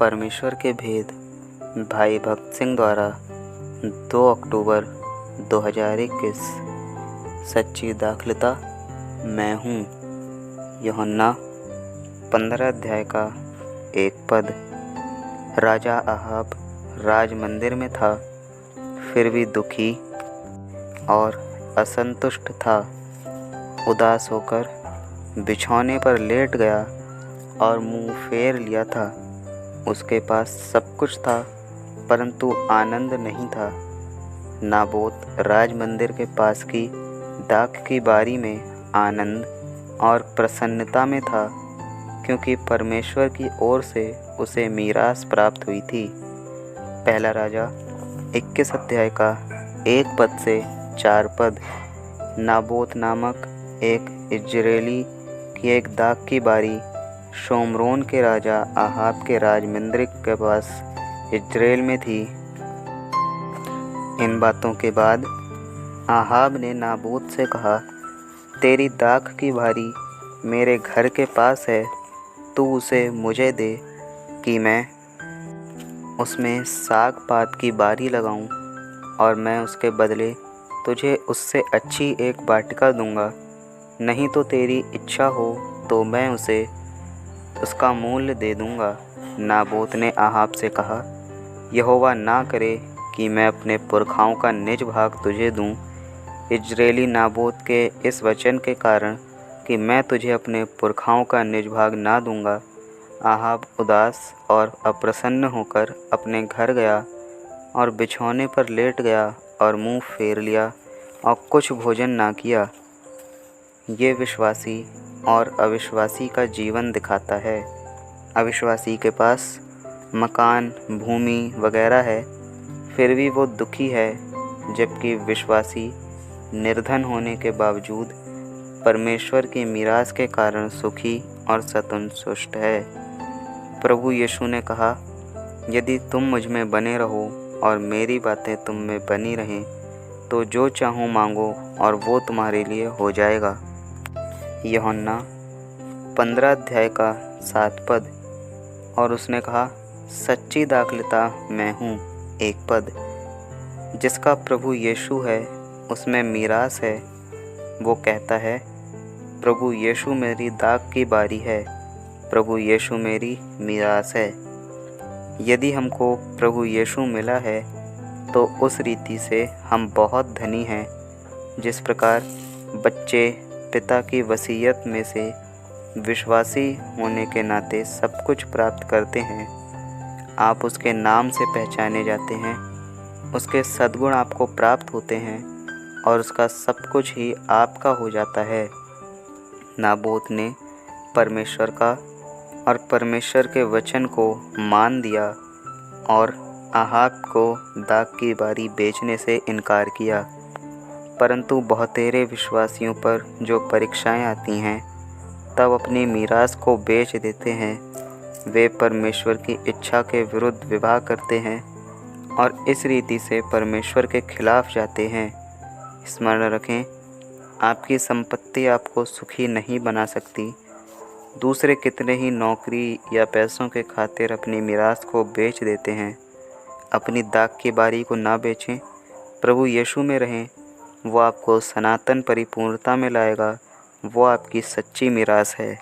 परमेश्वर के भेद भाई भक्त सिंह द्वारा 2 अक्टूबर 2021। सच्ची दाखलता मैं हूँ। यूहन्ना 15 अध्याय का 1 पद। राजा अहाब राज मंदिर में था, फिर भी दुखी और असंतुष्ट था। उदास होकर बिछौने पर लेट गया और मुंह फेर लिया था। उसके पास सब कुछ था, परंतु आनंद नहीं था। नाबोत राज मंदिर के पास की दाख की बारी में आनंद और प्रसन्नता में था, क्योंकि परमेश्वर की ओर से उसे मीरास प्राप्त हुई थी। पहला राजा 21 अध्याय का 1 पद से 4 पद। नाबोत नामक एक इजरायली की एक दाख की बारी शोमरोन के राजा आहाब के राज मंदिर के पास इजराइल में थी। इन बातों के बाद आहाब ने नाबोत से कहा, तेरी दाख की बारी मेरे घर के पास है, तू उसे मुझे दे कि मैं उसमें साग पात की बारी लगाऊं, और मैं उसके बदले तुझे उससे अच्छी एक वाटिका दूंगा। नहीं तो तेरी इच्छा हो तो मैं उसे उसका मूल्य दे दूंगा। नाबोत ने आहाब से कहा, यहोवा ना करे कि मैं अपने पुरखाओं का निज भाग तुझे दूं। इजरायली नाबोत के इस वचन के कारण कि मैं तुझे अपने पुरखाओं का निज भाग ना दूंगा, आहाब उदास और अप्रसन्न होकर अपने घर गया और बिछौने पर लेट गया और मुंह फेर लिया और कुछ भोजन ना किया। ये विश्वासी और अविश्वासी का जीवन दिखाता है। अविश्वासी के पास मकान, भूमि वगैरह है, फिर भी वो दुखी है, जबकि विश्वासी निर्धन होने के बावजूद परमेश्वर की मीरास के कारण सुखी और संतुष्ट है। प्रभु यीशु ने कहा, यदि तुम मुझ में बने रहो और मेरी बातें तुम में बनी रहें, तो जो चाहो मांगो और वो तुम्हारे लिए हो जाएगा। यूहन्ना 15 अध्याय का 7 पद। और उसने कहा, सच्ची दाखलता मैं हूँ, 1 पद। जिसका प्रभु यीशु है उसमें मीरास है। वो कहता है, प्रभु यीशु मेरी दाख की बारी है, प्रभु यीशु मेरी मीरास है। यदि हमको प्रभु यीशु मिला है तो उस रीति से हम बहुत धनी हैं। जिस प्रकार बच्चे पिता की वसीयत में से विश्वासी होने के नाते सब कुछ प्राप्त करते हैं, आप उसके नाम से पहचाने जाते हैं, उसके सद्गुण आपको प्राप्त होते हैं और उसका सब कुछ ही आपका हो जाता है। नाबोत ने परमेश्वर का और परमेश्वर के वचन को मान दिया और आहाब को दाख की बारी बेचने से इनकार किया। परंतु बहुतेरे विश्वासियों पर जो परीक्षाएं आती हैं, तब अपनी मीरास को बेच देते हैं। वे परमेश्वर की इच्छा के विरुद्ध विवाह करते हैं और इस रीति से परमेश्वर के खिलाफ जाते हैं। स्मरण रखें, आपकी संपत्ति आपको सुखी नहीं बना सकती। दूसरे कितने ही नौकरी या पैसों के खातिर अपनी मीरास को बेच देते हैं। अपनी दाख की बारी को ना बेचें, प्रभु यीशु में रहें। वो आपको सनातन परिपूर्णता में लाएगा। वो आपकी सच्ची मीरास है।